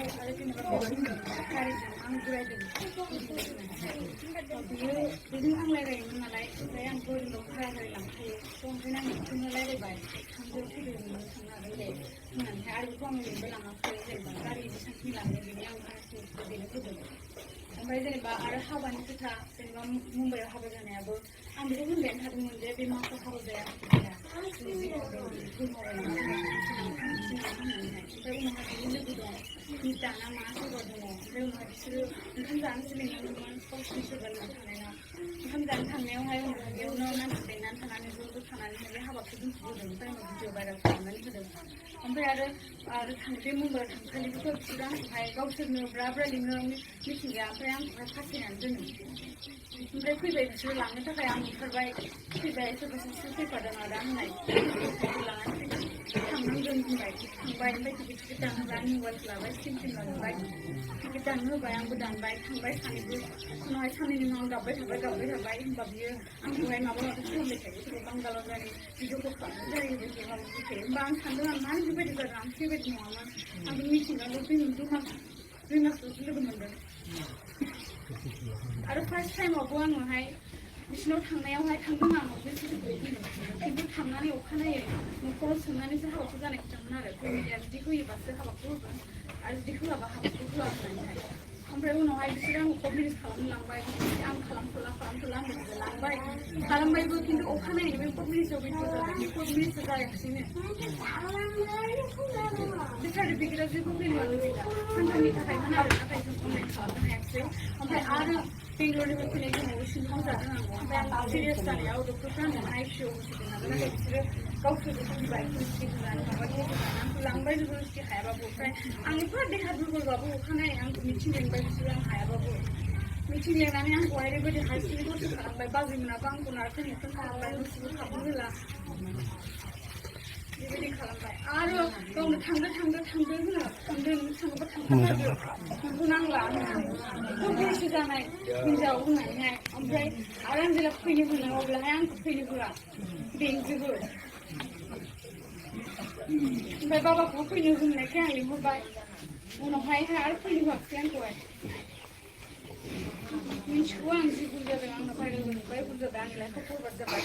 आरो जेनेबा गारिजों आं जिरायदों बियो बेजों आं रायलायोमोन नालाय ओमफ्राय आं बोरियाव भारा गारि लांखायो ओमफ्राय आं बिखौनो रायलायबाय थांदो फैदो नोङो थांनो हागोन दे होननानैहाय आरो बेखौ आं लिंबो लाङाखै जेनेबा गारि बेसेबांखिनि लाङो बेनि आं भाराखौ बेनो होदों ओमफ्राय जेनेबा आरो हाबानि खोथा जेनेबा मुम्बाइआव हाबा जानायाबो आं बेखौ होनबायानो थादोंमोन जे बे मासाव हाबा जाया ओमफ्राय उनावहाय बिनि लोगो दं मिता ना मा सोरबा दङ ओमफ्राय उनावहाय बिसोरो ओंखाम जानोसो लिंलांदोंमोन गावसिनि सोरबा लोगो थानायना ओंखाम जानो थांनायावहाय उनावहाय बेयावनो मानसि लेंनानै थानानै ज' थानानै बे हाबाखौ दोनथ'बोदों ओमफ्राय उनाव भिडिअ भाइरेल खालामनानै होदों ओमफ्राय आरो बे मुम्बाइआव थांखालिबोथ' बिसोरो आंखौहाय गावसोरनो ब्रा ब्रा लिङो मिथिंगाया ओमफ्राय आंखौहाय फासायनानै दोनो ओमफ्राय फैबाय बिसोरो लांनो थाखाय आं ओंखारबाय फैबाय सोरबा सासे फैफादों आदा होननाय लानानै थांनांगोन होनबाय थांबाय ओमफ्य टिकेट दानहोबाय आं मबाइल लाबाय सिम लांबाय टिकेट दाननो होबाय आंबो दानबाय थांबाय सानैबो उनावहाय साननैनि उनाव आं गाबबाय थाबाय होनबा बियो आंखौहाय माबा माबि खालामबाय थायो सोरबा बांगालाव जायो भिडिअखौ खालामनाय जायो बेबायदि माबा थायो होमबा आं सानदों आं मानो बेबायदि जादों आं बेबायदि नङामोन आंबो मिथिंगाल' दुइ मासल'सो लोगो मोनदों आरो फार्स्ट टाइमावबो आङोहाय बिसिनाव थांनायावहाय थांदों आं खिन्थु थांनानै अखानायै न'खराव सोंनानैसो हाबाखौ जानाय खोथामोन आरो फेमिलिया जुदि होयोबासो हाबाखौ होगोन आरो जुदि होआबा हाबाखौ होआ होननानैहाय ओमफ्राय उनावहाय बिसोरो आंखौ कट मेरेज खालामनो लांबाय आं खालामथ'ला आंबो लांबाय खालामबायबो खिन्थु अखानायै बे कट मेरेजआव भिडिअ जादों बे कट मेरेजआ जायाखिसैनो बे सार्टिफिकेटआव जेबो भेलुआनो गैला सानथामनि थाखायमोन आरो नाथाय जों अनलाइन खालामनो हायाखिसै ओमफ्राय आरो बेंगलरनिफ्राय फैनाय समाव सिङाव जादों आं ओमफ्राय आं सिरियास जानायाव डक्टरफ्रा आंनो आइसिइउ होसिगोन नालाय नाथाय बिसोरो गावसोरबो फैबाय पुलिसटि होनानै माबा होनानै आंखौ लांबाय जबरदस्ति हायाबाबो ओमफ्राय आं एफा देहा दुरबलबाबो अखानायै आंखौ मिथिं लेंबाय बिसोरो आं हायाबाबो मिथिं लेंनानै आंखौहाय ओरैबायदि हारसिङै दसे खालामबाय बाजैमोनाबो आंखौ नारथोन खालामबाय दसेबो थाबनो होला बेबायदि खालामबाय आरो गावनो थांदो होनो थांदों नों थाङोबा थांथारदो नोंखौ नांला होननानै बैसो जानाय हिनजाव होननानैहाय ओमफ्राय आरो आं जेब्ला फैनो होनो अब्लाहाय आंखौ फैनो होआ बेंजोबो ओमफ्राय बाबाखौबो फैनो होननायखाय आं लिंहरबाय उनावहाय आरो फैनो होआखै आंखौहाय मिथिगौ आं जि भुल जादों आंना भाइरेल जाबाय भुल जाबाय आंनि लाइफआव बरबाद जाबाय